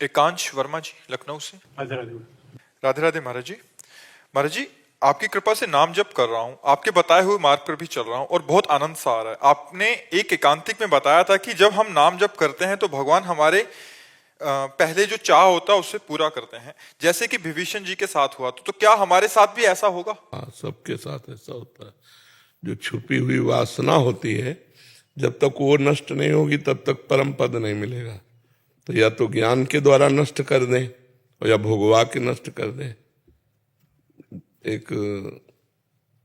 एकांश वर्मा जी लखनऊ से। राधे राधे। राधे राधे महाराज जी। महाराज जी, आपकी कृपा से नाम जप कर रहा हूँ, आपके बताए हुए मार्ग पर भी चल रहा हूँ और बहुत आनंद सा आ रहा है। आपने एक एकांतिक में बताया था कि जब हम नाम जप करते हैं तो भगवान हमारे पहले जो चाह होता है उससे पूरा करते हैं, जैसे कि विभीषण जी के साथ हुआ। तो क्या हमारे साथ भी ऐसा होगा? हाँ, सबके साथ ऐसा होता है। जो छुपी हुई वासना होती है, जब तक वो नष्ट नहीं होगी तब तक परम पद नहीं मिलेगा। तो या तो ज्ञान के द्वारा नष्ट कर दें और या भोगवा के नष्ट कर दें। एक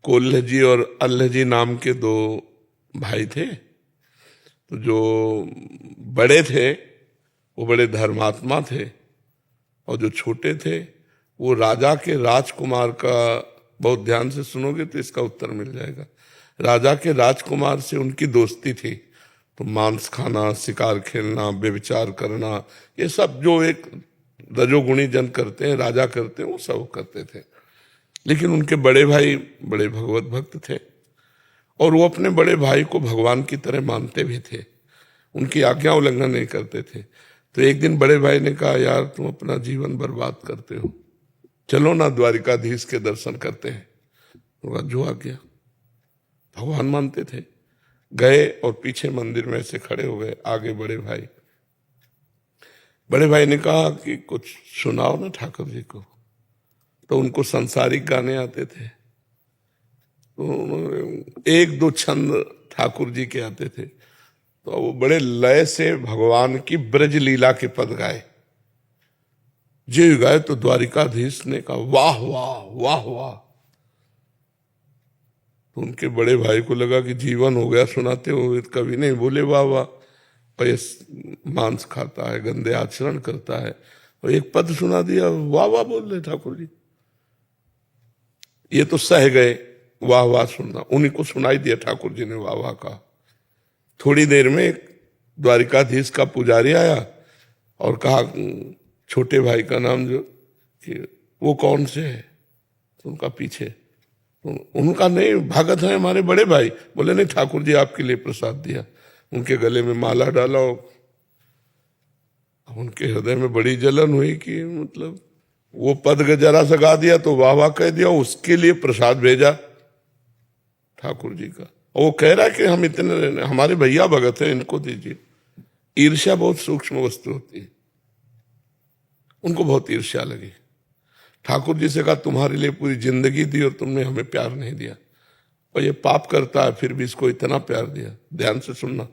कोल्ह जी और अल्ह जी नाम के दो भाई थे। तो जो बड़े थे वो बड़े धर्मात्मा थे और जो छोटे थे वो राजा के राजकुमार का, बहुत ध्यान से सुनोगे तो इसका उत्तर मिल जाएगा। राजा के राजकुमार से उनकी दोस्ती थी, तो मांस खाना, शिकार खेलना, व्यभिचार करना, ये सब जो एक रजोगुणी जन करते हैं, राजा करते हैं, वो सब करते थे। लेकिन उनके बड़े भाई बड़े भगवत भक्त थे और वो अपने बड़े भाई को भगवान की तरह मानते भी थे, उनकी आज्ञा उल्लंघन नहीं करते थे। तो एक दिन बड़े भाई ने कहा, यार तुम अपना जीवन बर्बाद करते हो, चलो ना द्वारिकाधीश के दर्शन करते हैं। तो जो आ गया, भगवान मानते थे, गए और पीछे मंदिर में से खड़े हो गए। आगे बड़े भाई ने कहा कि कुछ सुनाओ ना ठाकुर जी को। तो उनको सांसारिक गाने आते थे, तो एक दो छंद ठाकुर जी के आते थे। तो वो बड़े लय से भगवान की ब्रज लीला के पद गाए। जी गाए तो द्वारिकाधीश ने कहा, वाह वाह वाह वाह। तो उनके बड़े भाई को लगा कि जीवन हो गया सुनाते हुए, कभी नहीं बोले वाह वाह। मांस खाता है, गंदे आचरण करता है, और एक पद सुना दिया, वाह वाह बोल रहे ठाकुर जी। ये तो सह गए वाह वाह सुनना, उन्हीं को सुनाई दिया ठाकुर जी ने वाह वाह कहा। थोड़ी देर में द्वारिकाधीश का पुजारी आया और कहा, छोटे भाई का नाम जो कि वो कौन से है? तो उनका पीछे, तो उनका नहीं, भगत है हमारे बड़े भाई। बोले नहीं, ठाकुर जी आपके लिए प्रसाद दिया। उनके गले में माला डाला। उनके हृदय में बड़ी जलन हुई कि मतलब वो पद जरा सा गा दिया तो वाह वाह कह दिया, उसके लिए प्रसाद भेजा ठाकुर जी का। और वो कह रहा है कि हम इतने, हमारे भैया भगत हैं, इनको दीजिए। ईर्ष्या बहुत सूक्ष्म वस्तु होती है, उनको बहुत ईर्ष्या लगी। ठाकुर जी से कहा, तुम्हारे लिए पूरी जिंदगी दी और तुमने हमें प्यार नहीं दिया, और ये पाप करता है फिर भी इसको इतना प्यार दिया। ध्यान से सुनना।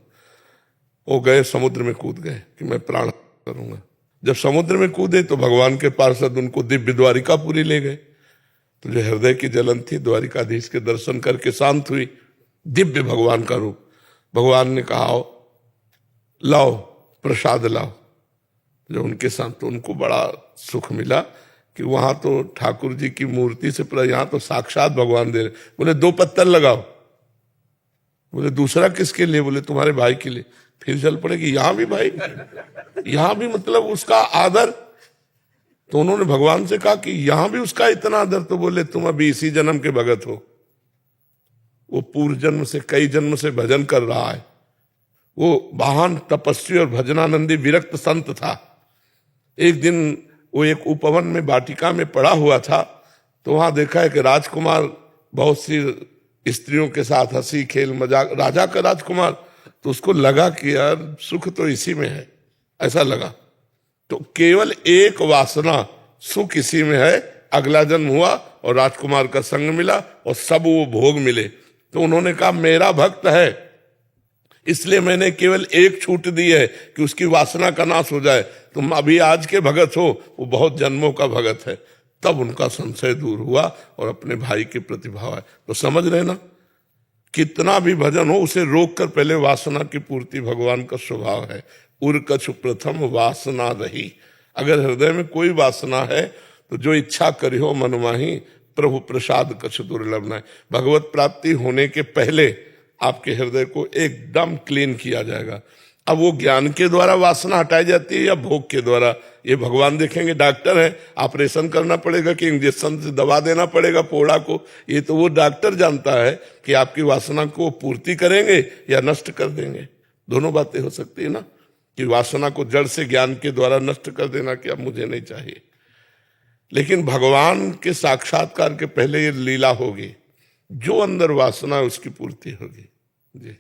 वो गए समुद्र में कूद गए कि मैं प्राण करूंगा। जब समुद्र में कूदे तो भगवान के पार्षद उनको दिव्य द्वारिकापुरी ले गए। तो जो हृदय की जलन थी द्वारिकाधीश के दर्शन करके शांत हुई। दिव्य भगवान का रूप। भगवान ने कहा, आओ लाओ प्रसाद लाओ। जो उनके साथ, तो उनको बड़ा सुख मिला कि वहां तो ठाकुर जी की मूर्ति से, पर यहां तो साक्षात भगवान दे रहे। बोले 2 पत्थर लगाओ। बोले दूसरा किसके लिए? बोले तुम्हारे भाई के लिए। फिर चल पड़ेगी, यहां भी भाई, यहां भी मतलब उसका आदर। तो उन्होंने भगवान से कहा कि यहां भी उसका इतना आदर। तो बोले तुम अभी इसी जन्म के भगत हो, वो पूर्व जन्म से, कई जन्म से भजन कर रहा है। वो महान तपस्वी और भजनानंदी विरक्त संत था। एक दिन वो एक उपवन में वाटिका में पड़ा हुआ था, तो वहां देखा है कि राजकुमार बहुत सी स्त्रियों के साथ हंसी खेल मजाक, राजा का राजकुमार। तो उसको लगा कि यार सुख तो इसी में है, ऐसा लगा। तो केवल एक वासना, सुख इसी में है। अगला जन्म हुआ और राजकुमार का संग मिला और सब वो भोग मिले। तो उन्होंने कहा, मेरा भक्त है इसलिए मैंने केवल एक छूट दी है कि उसकी वासना का नाश हो जाए। तुम अभी आज के भगत हो, वो बहुत जन्मों का भगत है। तब उनका संशय दूर हुआ और अपने भाई के प्रति भाव है। तो समझ रहे ना, कितना भी भजन हो उसे रोक कर पहले वासना की पूर्ति भगवान का स्वभाव है। उर कछु प्रथम वासना रही। अगर हृदय में कोई वासना है तो जो इच्छा करी हो मन माही, प्रभु प्रसाद कछु दुर्लभ नहीं। भगवत प्राप्ति होने के पहले आपके हृदय को एकदम क्लीन किया जाएगा। अब वो ज्ञान के द्वारा वासना हटाई जाती है या भोग के द्वारा, ये भगवान देखेंगे। डॉक्टर है, ऑपरेशन करना पड़ेगा कि इंजेक्शन से दवा देना पड़ेगा फोड़ा को, ये तो वो डॉक्टर जानता है कि आपकी वासना को पूर्ति करेंगे या नष्ट कर देंगे। दोनों बातें हो सकती है ना। कि वासना को जड़ से ज्ञान के द्वारा नष्ट कर देना कि अब मुझे नहीं चाहिए। लेकिन भगवान के साक्षात्कार के पहले ये लीला होगी, जो अंदर वासना है उसकी पूर्ति होगी। जी।